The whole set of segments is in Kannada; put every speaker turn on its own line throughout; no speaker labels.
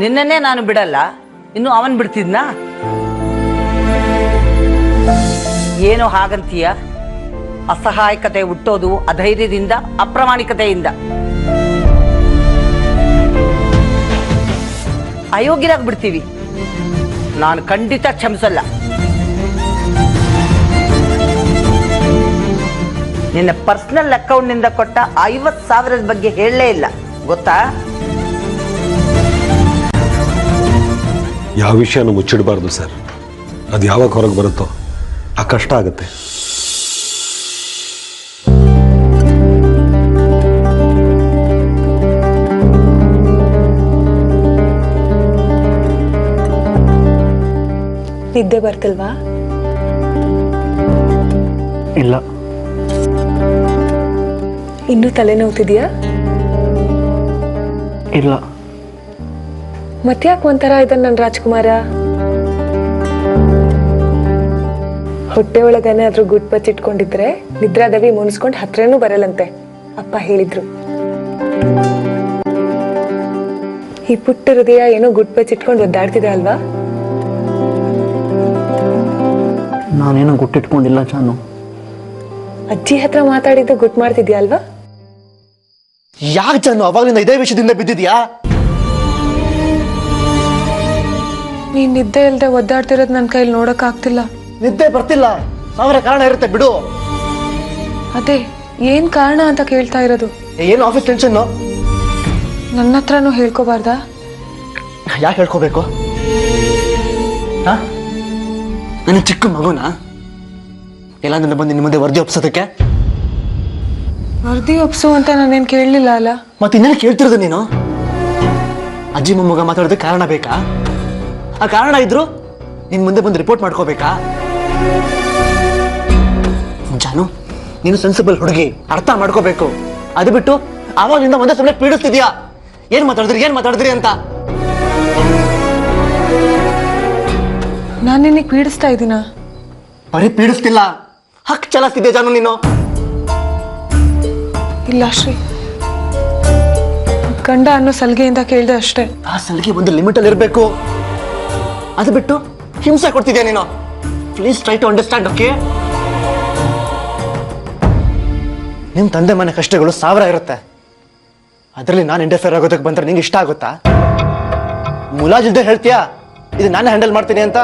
ನಿನ್ನನ್ನೇ ನಾನು ಬಿಡಲ್ಲ, ಇನ್ನು ಅವನ್ ಬಿಡ್ತಿದ್ನಾ? ಏನೋ ಹಾಗಂತೀಯ? ಅಸಹಾಯಕತೆ ಹುಟ್ಟೋದು ಅಧೈರ್ಯದಿಂದ, ಅಪ್ರಾಮಾಣಿಕತೆಯಿಂದ. ಅಯೋಗ್ಯರಾಗಿ ಬಿಡ್ತೀವಿ. ನಾನು ಖಂಡಿತ ಕ್ಷಮಿಸಲ್ಲ. ನಿನ್ನ ಪರ್ಸನಲ್ ಅಕೌಂಟ್ನಿಂದ ಕೊಟ್ಟ 50,000 ಬಗ್ಗೆ ಹೇಳಲೇ ಇಲ್ಲ, ಗೊತ್ತಾ?
ಯಾವ ವಿಷಯನೂ ಮುಚ್ಚಿಡಬಾರ್ದು ಸರ್. ಅದು ಯಾವಾಗ ಹೊರಗೆ ಬರುತ್ತೋ ಆ ಕಷ್ಟ ಆಗುತ್ತೆ.
ನಿದ್ದೆ ಬರ್ತಿಲ್ವಾ?
ಇಲ್ಲ.
ಇನ್ನೂ ತಲೆನೋವ್ತಿದ್ಯಾ?
ಇಲ್ಲ.
ಮತ್ತ್ಯಾಕೆ ಒಂಥರ ಇದ್ದಾನೆ ನನ್ನ ರಾಜ್ಕುಮಾರ? ಹೊಟ್ಟೆ ಒಳಗೇನಾದ್ರೂ ಗುಟ್ ಬಚ್ಚಿಟ್ಕೊಂಡಿದ್ರೆ ನಿದ್ರಾದವಿ ಮುನ್ಸ್ಕೊಂಡು ಹತ್ರನೂ ಬರಲ್ಲಂತೆ, ಅಪ್ಪ ಹೇಳಿದ್ರು. ಈ ಪುಟ್ಟ ಹೃದಯ ಏನೋ ಗುಟ್ ಬಚ್ಚಿಟ್ಕೊಂಡು ಒದ್ದಾಡ್ತಿದೆ ಅಲ್ವಾ?
ನಾನೇನು ಗುಟ್ಟಿಟ್ಕೊಂಡಿಲ್ಲ ಜಾನು.
ಅಜ್ಜಿ ಹತ್ರ ಮಾತಾಡಿದ್ದು ಗುಟ್ ಮಾಡ್ತಿದ್ಯಾ ಅಲ್ವಾ?
ಯಾಕೆ ಜಾನು ಅವಾಗಲಿಂದ ಇದೇ ವಿಷಯದಿಂದ ಬಿದ್ದಿದ್ಯಾ?
ನೀನ್ ನಿದ್ದೆ ಇಲ್ದೆ ಒದ್ದಾಡ್ತಿರೋದು ನನ್ನ ಕೈಲಿ ನೋಡಕ್ ಆಗ್ತಿಲ್ಲ.
ನಿದ್ದೆ ಬರ್ತಿಲ್ಲ, 1000 ಕಾರಣ ಇರುತ್ತೆ ಬಿಡು.
ಅದೇ ಏನ್ ಕಾರಣ ಅಂತ ಕೇಳ್ತಾ ಇರೋದು.
ಏನು ಆಫೀಸ್ ಟೆನ್ಷನ್?
ನನ್ನ ಹತ್ರನೂ ಹೇಳ್ಕೋಬಾರ್ದಾ?
ಯಾಕೆ ಹೇಳ್ಕೋಬೇಕು? ನನ್ನ ಚಿಕ್ಕ ಮಗುನ ಎಲ್ಲ ನನ್ನ ಬಂದು ನಿಮ್ಮ ಮುಂದೆ ವರದಿ ಒಪ್ಸೋದಕ್ಕೆ?
ವರದಿ ಒಪ್ಸು ಅಂತ ನಾನೇನ್ ಕೇಳಲಿಲ್ಲ ಅಲ್ಲ.
ಮತ್ತೆ ಇನ್ನೇನು ಕೇಳ್ತಿರೋದು ನೀನು? ಅಜ್ಜಿ ಮೊಮ್ಮಗ ಮಾತಾಡೋದಕ್ಕೆ ಕಾರಣ ಬೇಕಾ? ಆ ಕಾರಣ ಇದ್ರು ನಿನ್ ಮುಂದೆ ಬಂದು ರಿಪೋರ್ಟ್ ಮಾಡ್ಕೋಬೇಕಾ? ಜಾನು, ನೀನು ಸೆನ್ಸಿಬಲ್ ಹುಡುಗಿ, ಅರ್ಥ ಮಾಡ್ಕೋಬೇಕು. ಅದು ಬಿಟ್ಟು ಆವಾಗಿಂದ ಒಂದೇ ಸುಮ್ಮನೆ ಪೀಡಿಸ್ತಿದ್ಯಾ. ಏನ್ ಮಾತಾಡಿದ್ರಿ ಅಂತ.
ನಾನು ನಿನಗೆ ಪೀಡಿಸ್ತಾ ಇದ್ದೀನ?
ಬರೀ ಪೀಡಿಸ್ತಿಲ್ಲ, ಹಕ್ ಚಲಾಸ್ತಿದ್ಯಾ ಜಾನು ನೀನು.
ಇಲ್ಲ ಶ್ರೀ, ಗಂಡ ಅನ್ನೋ ಸಲಿಗೆಯಿಂದ ಕೇಳ್ದೆ ಅಷ್ಟೇ.
ಆ ಸಲಿಗೆ ಒಂದು ಲಿಮಿಟ್ ಅಲ್ಲಿ ಇರ್ಬೇಕು. ಅದು ಬಿಟ್ಟು ಹಿಂಸೆ ಕೊಡ್ತಿದ್ಯಾ ನೀನು. Please try to understand, okay? ನಿಮ್ ತಂದೆ ಮನೆ ಕಷ್ಟಗಳು 1000 ಇರುತ್ತೆ. ಅದರಲ್ಲಿ ನಾನು ಇಂಟರ್ಫಿಯರ್ ಆಗೋದಕ್ಕೆ ಬಂದ್ರೆ ನಿಂಗೆ ಇಷ್ಟ ಆಗುತ್ತಾ? ಮುಲಾಜಿಲ್ದೆ ಹೇಳ್ತೀಯಾ ಇದು ನಾನೇ ಹ್ಯಾಂಡಲ್ ಮಾಡ್ತೀನಿ ಅಂತ?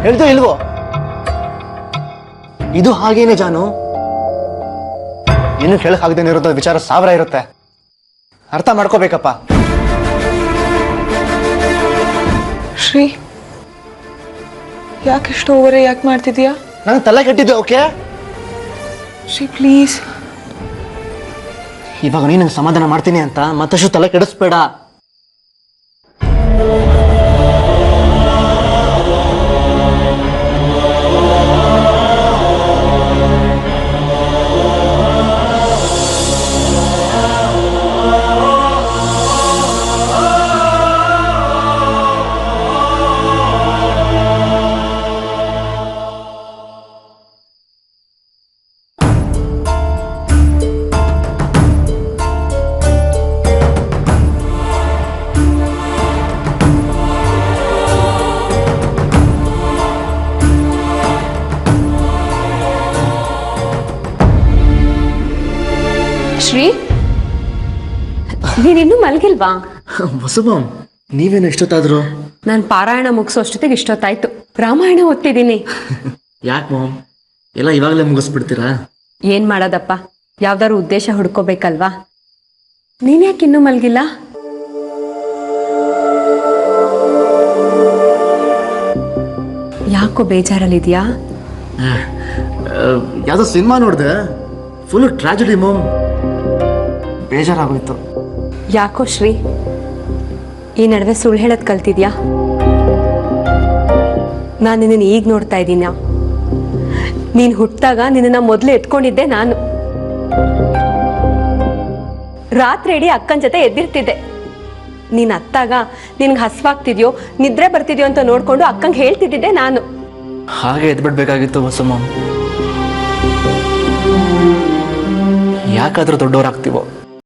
ಹೇಳ್ದೋ ಇಲ್ವೋ? ಇದು ಹಾಗೇನೆ ಜಾನು. ಏನು ಹೇಳಕ್ಕಾಗದೇನೆ ಇರೋದು ವಿಚಾರ 1000 ಇರುತ್ತೆ. ಅರ್ಥ ಮಾಡ್ಕೋಬೇಕಪ್ಪ.
ಶ್ರೀ, ಯಾಕಿಷ್ಟು ಓವರೇ ಯಾಕೆ ಮಾಡ್ತಿದ್ಯಾ?
ನಂಗೆ ತಲೆ ಕೆಟ್ಟಿದ್ದೆ, ಓಕೆ?
ಶ್ರೀ ಪ್ಲೀಸ್.
ಇವಾಗ ನೀನು ನಂಗೆ ಸಮಾಧಾನ ಮಾಡ್ತೀನಿ ಅಂತ ಮತ್ತಷ್ಟು ತಲೆ ಕೆಡಿಸ್ಬೇಡ.
ಶ್ರೀ, ನೀನಿನ್ನೂ ಮಲಗಿಲ್ವಾ?
ಹೊಸಬಂ, ನೀವೇನು ಎಷ್ಟೊತ್ತಾದ್ರು?
ನಾನು ಪಾರಾಯಣ ಮುಗಿಸೋ ಅಷ್ಟೊತ್ತಿಗೆ ಇಷ್ಟೊತ್ತಾಯ್ತು. ರಾಮಾಯಣ ಓದ್ತಿದ್ದೀನಿ.
ಯಾಕೆ ಮಾಮ್, ಎಲ್ಲ ಇವಾಗಲೇ ಮುಗಿಸ್ಬಿಡ್ತೀರಾ?
ಏನ್ ಮಾಡೋದಪ್ಪ, ಯಾವ್ದಾದ್ರು ಉದ್ದೇಶ ಹುಡ್ಕೋಬೇಕಲ್ವಾ? ನೀನ್ ಯಾಕೆ ಇನ್ನೂ ಮಲಗಿಲ್ಲ? ಯಾಕೋ ಬೇಜಾರಲ್ಲಿದ್ಯಾ?
ಯಾವ್ದೋ ಸಿನಿಮಾ ನೋಡಿದೆ, ಫುಲ್ ಟ್ರಾಜಿಡಿ ಮಾಮ್. ಬೇಜಾರಾಗೋಯ್ತು.
ಯಾಕೋ ಶ್ರೀ, ಈ ನಡುವೆ ಸುಳ್ಳು ಹೇಳೋದ್ ಕಲ್ತಿದ್ಯಾ? ನಾನು ನಿನ್ನನ್ನು ಈಗ ನೋಡ್ತಾ ಇದ್ದೀನ. ನೀನ್ ಹುಟ್ಟಾಗ ನಿನ್ನ ಮೊದಲು ಎತ್ಕೊಂಡಿದ್ದೆ ನಾನು. ರಾತ್ರಿ ಇಡೀ ಅಕ್ಕನ ಜೊತೆ ಎದ್ದಿರ್ತಿದ್ದೆ. ನೀನ್ ಅತ್ತಾಗ ನಿನ್ಗೆ ಹಸ್ವಾಗ್ತಿದ್ಯೋ ನಿದ್ರೆ ಬರ್ತಿದ್ಯೋ ಅಂತ ನೋಡ್ಕೊಂಡು ಅಕ್ಕಂಗೆ ಹೇಳ್ತಿದ್ದೆ ನಾನು.
ಹಾಗೆ ಎದ್ಬಿಡ್ಬೇಕಾಗಿತ್ತು ಹೊಸಮ್ಮ. ಯಾಕಾದ್ರೂ ದೊಡ್ಡವರಾಗ್ತೀವೋ